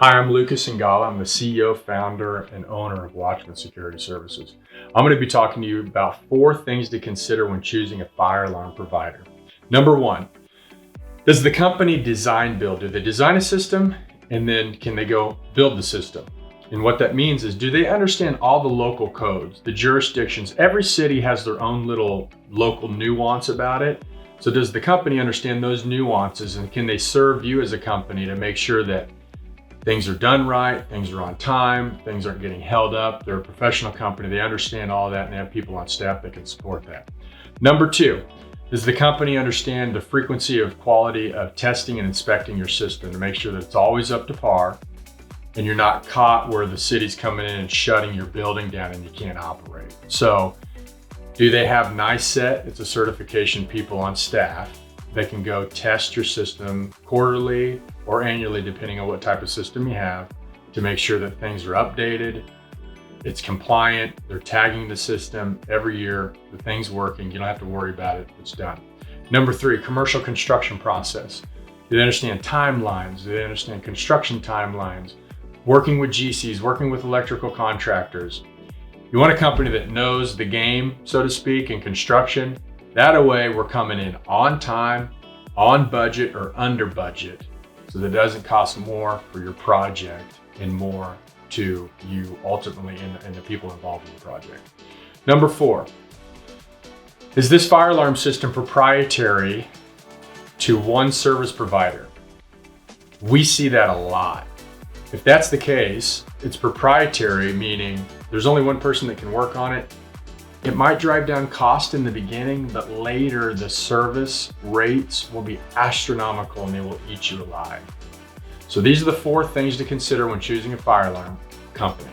Hi, I'm Lucas Ngala. I'm the CEO, founder, and owner of Watchman Security Services. I'm going to be talking to you about 4 things to consider when choosing a fire alarm provider. Number 1, does the company design build? Do they design a system and then can they go build the system? And what that means is, do they understand all the local codes, the jurisdictions? Every city has their own little local nuance about it. So does the company understand those nuances, and can they serve you as a company to make sure that things are done right, things are on time, things aren't getting held up? They're a professional company, they understand all that, and they have people on staff that can support that. Number 2, does the company understand the frequency of quality of testing and inspecting your system to make sure that it's always up to par and you're not caught where the city's coming in and shutting your building down and you can't operate? So do they have NICET? It's a certification people on staff that can go test your system quarterly or annually, depending on what type of system you have, to make sure that things are updated, it's compliant, they're tagging the system every year, the thing's working, you don't have to worry about it, it's done. Number 3, commercial construction process. Do they understand timelines? Do they understand construction timelines? Working with GCs, working with electrical contractors. You want a company that knows the game, so to speak, in construction. That way we're coming in on time, on budget, or under budget, so that it doesn't cost more for your project and more to you ultimately and the people involved in the project. Number 4, is this fire alarm system proprietary to one service provider? We see that a lot. If that's the case, it's proprietary, meaning there's only one person that can work on it. It might drive down cost in the beginning, but later the service rates will be astronomical and they will eat you alive. So these are the 4 things to consider when choosing a fire alarm company.